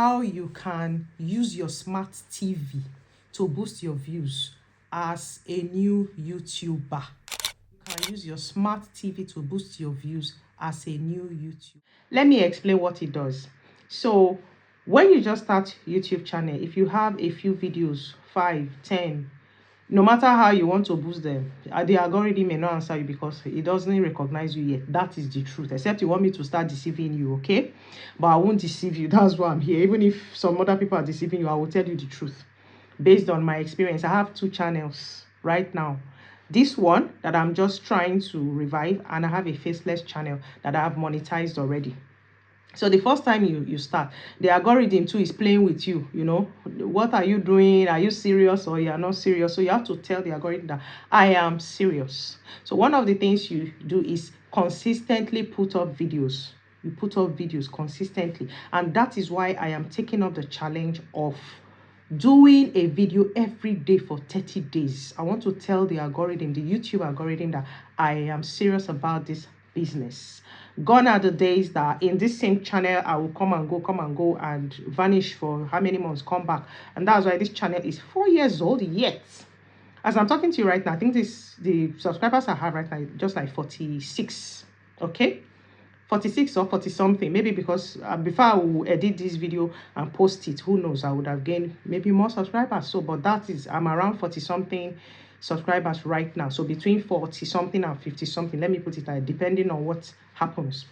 how you can use your smart TV to boost your views as a new YouTuber. You can use your smart TV to boost your views as a new YouTuber. Let me explain what it does. So when you just start YouTube channel, if you have a few videos, 5, 10, no matter how you want to boost them, the algorithm may not answer you because it doesn't recognize you yet. That is the truth, except you want me to start deceiving you, okay? But I won't deceive you. That's why I'm here. Even if some other people are deceiving you, I will tell you the truth based on my experience. I have 2 channels right now. This one that I'm just trying to revive, and I have a faceless channel that I have monetized already. So the first time you start, the algorithm too is playing with you. You know, what are you doing? Are you serious or you are not serious? So you have to tell the algorithm that I am serious. So one of the things you do is consistently put up videos. You put up videos consistently, and that is why I am taking up the challenge of doing a video every day for 30 days. I want to tell the algorithm, the YouTube algorithm, that I am serious about this business. Gone are the days that in this same channel I will come and go and vanish for how many months, come back. And that's why this channel is 4 years old yet. As I'm talking to you right now, I think the subscribers I have right now just like 46. Okay, 46 or 40 something, maybe, because before I will edit this video and post it, who knows, I would have gained maybe more subscribers. So but that is, I'm around 40 something subscribers right now. So between 40 something and 50 something, let me put it like, depending on what happens.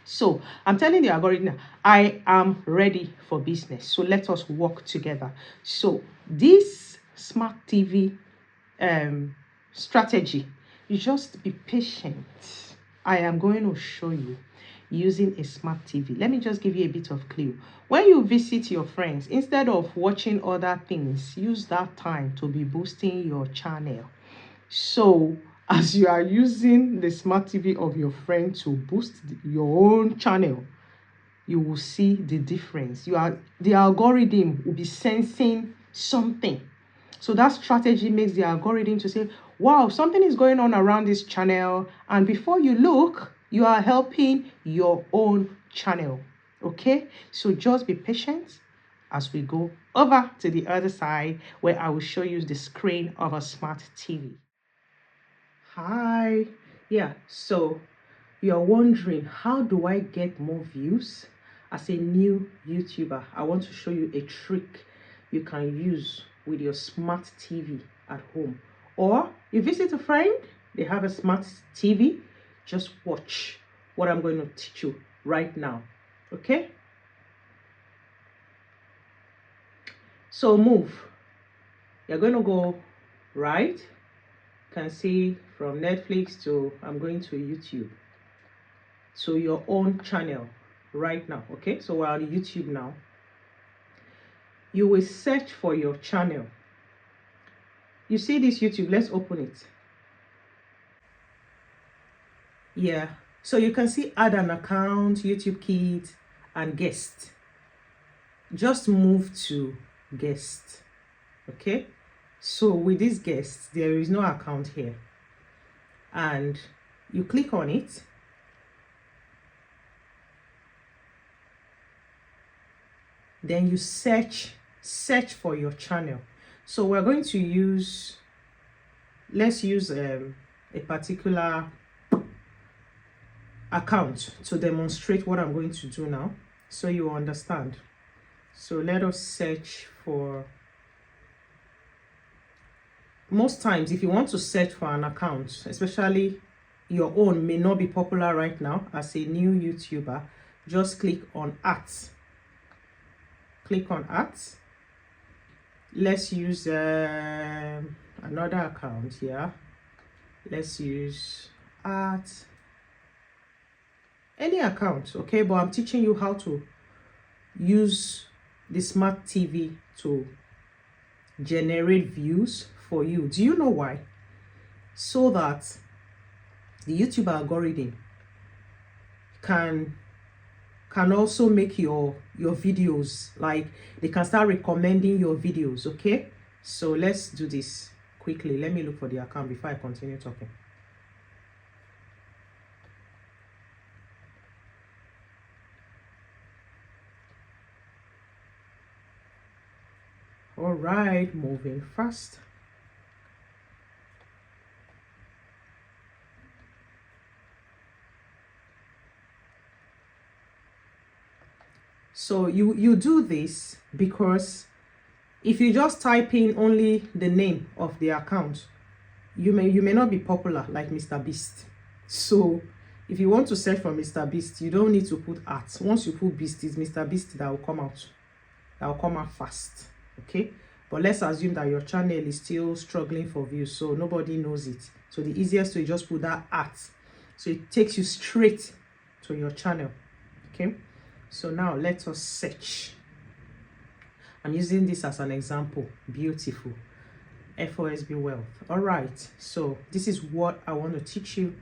So I'm telling the algorithm, I am ready for business, so let us work together. So this smart TV strategy, you just be patient. I am going to show you using a smart TV. Let me just give you a bit of clue. When you visit your friends, instead of watching other things, use that time to be boosting your channel. So as you are using the smart TV of your friend to boost your own channel, you will see the difference. The algorithm will be sensing something. So that strategy makes the algorithm to say, wow, something is going on around this channel. And before you look, you are helping your own channel. Okay, so just be patient as we go over to the other side, where I will show you the screen of a smart TV. Hi. Yeah, so you're wondering, how do I get more views as a new YouTuber? I want to show you a trick you can use with your smart TV at home. Or you visit a friend, they have a smart TV, just watch what I'm going to teach you right now. Okay? So move. You're going to go right. You can see from Netflix to, I'm going to YouTube. So your own channel right now. Okay, so we're on YouTube now. You will search for your channel. You see this YouTube, let's open it. Yeah, so you can see add an account, YouTube Kids, and guest. Just move to guest. Okay, so with this guest, there is no account here, and you click on it. Then you search for your channel. So we're going to use, let's use a particular account to demonstrate what I'm going to do now, so you understand. So let us search for, most times if you want to search for an account, especially your own may not be popular right now as a new YouTuber, just click on @. Click on @. Let's use another account here. Let's use any account, okay? But I'm teaching you how to use the smart TV to generate views for you. Do you know why? So that the YouTube algorithm can also make your videos, like they can start recommending your videos. Okay, so let's do this quickly. Let me look for the account before I continue talking. All right, moving fast. So you do this because if you just type in only the name of the account, you may not be popular like Mr. Beast. So if you want to search for Mr. Beast, you don't need to put art. Once you put Beast, it's Mr. Beast that will come out. That will come out fast. Okay, but let's assume that your channel is still struggling for views, so nobody knows it. So the easiest way is just put that art, so it takes you straight to your channel. Okay, so now let us search. I'm using this as an example. Beautiful. FOSB Wealth. All right, so this is what I want to teach you.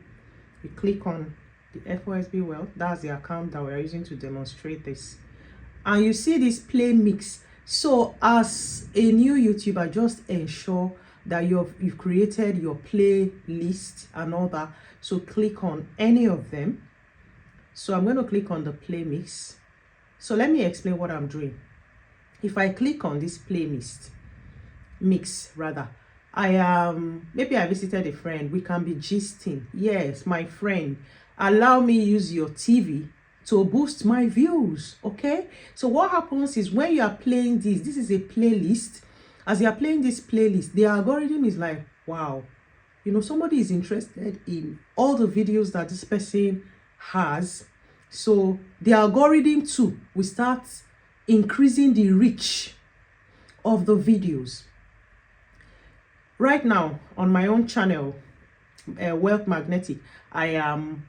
You click on the FOSB Wealth. That's the account that we're using to demonstrate this, and you see this play mix. So as a new YouTuber, just ensure that you've created your playlist and all that. So click on any of them. So I'm going to click on the play mix. So let me explain what I'm doing. If I click on this playlist mix, rather, maybe I visited a friend. We can be gisting. Yes, my friend, allow me use your TV to boost my views. Okay, so what happens is when you are playing this is a playlist. As you are playing this playlist, the algorithm is like, wow, you know, somebody is interested in all the videos that this person has. So the algorithm too will start increasing the reach of the videos. Right now on my own channel, Wealth Magnetic, I am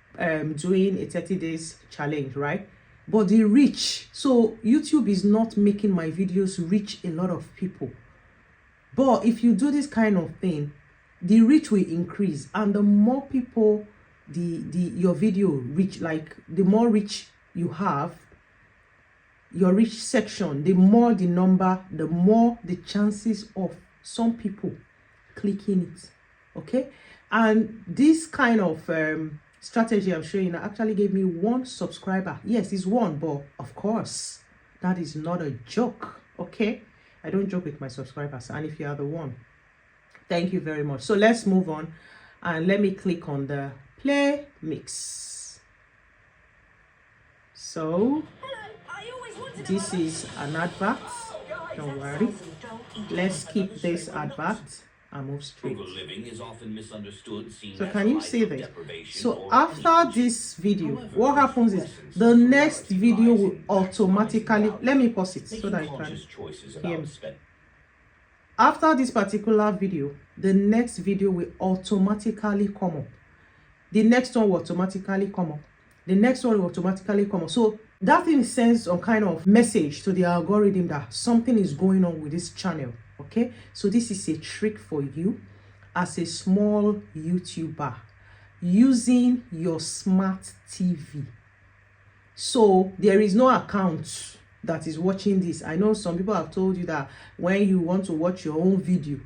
doing a 30 days challenge, right? But the reach, so YouTube is not making my videos reach a lot of people. But if you do this kind of thing, the reach will increase, and the more people your video reach, like the more reach you have, your reach section, the more the number, the more the chances of some people clicking it. Okay, and this kind of strategy I'm showing you actually gave me 1 subscriber. Yes, it's 1, but of course that is not a joke. Okay, I don't joke with my subscribers, and if you are the one, thank you very much. So let's move on, and let me click on the play mix. So this is an advert, don't worry. Let's keep this advert and move straight. So can you see this? So after this video, what happens is the next video will automatically, let me pause it so that you can hear me. After this particular video, the next video will automatically come up. The next one will automatically come up. The next one will automatically come up. So that thing sends some kind of message to the algorithm that something is going on with this channel. Okay, so this is a trick for you as a small YouTuber using your smart TV. So there is no account that is watching this. I know some people have told you that when you want to watch your own video,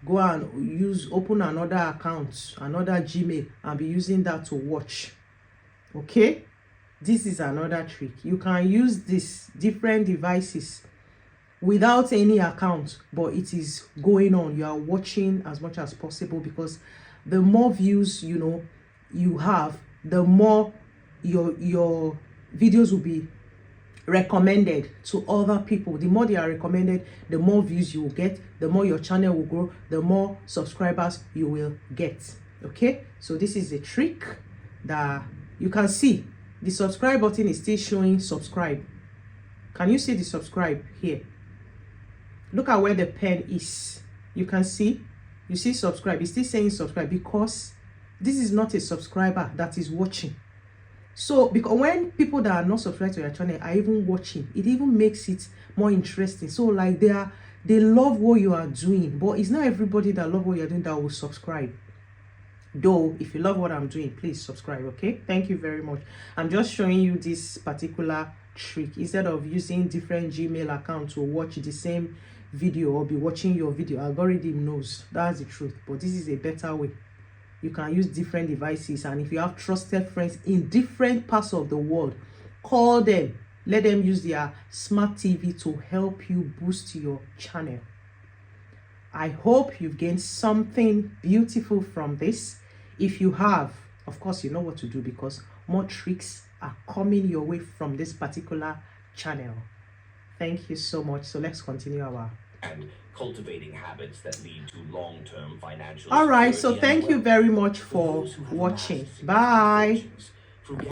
go and open another account, another Gmail, and be using that to watch. Okay, this is another trick. You can use this different devices without any account, but it is going on. You are watching as much as possible, because the more views you have, the more your videos will be recommended to other people. The more they are recommended, the more views you will get, the more your channel will grow, the more subscribers you will get. Okay, so this is a trick that you can see. The subscribe button is still showing subscribe. Can you see the subscribe here? Look at where the pen is. You can see, you see subscribe. It's still saying subscribe because this is not a subscriber that is watching. So because when people that are not subscribed to your channel are even watching, it even makes it more interesting. So like they love what you are doing, but it's not everybody that love what you're doing that will subscribe. Though if you love what I'm doing, please subscribe. Okay, thank you very much. I'm just showing you this particular trick. Instead of using different Gmail accounts to watch the same video or be watching your video, algorithm knows. That's the truth, but this is a better way. You can use different devices, and if you have trusted friends in different parts of the world, call them, let them use their smart TV to help you boost your channel. I hope you've gained something beautiful from this. If you have, of course, you know what to do, because more tricks are coming your way from this particular channel. Thank you so much. So let's continue our and cultivating habits that lead to long-term financial all right, so security and thank you wealth. very much For for those who have watching. amassed significant Bye. fortunes, frugality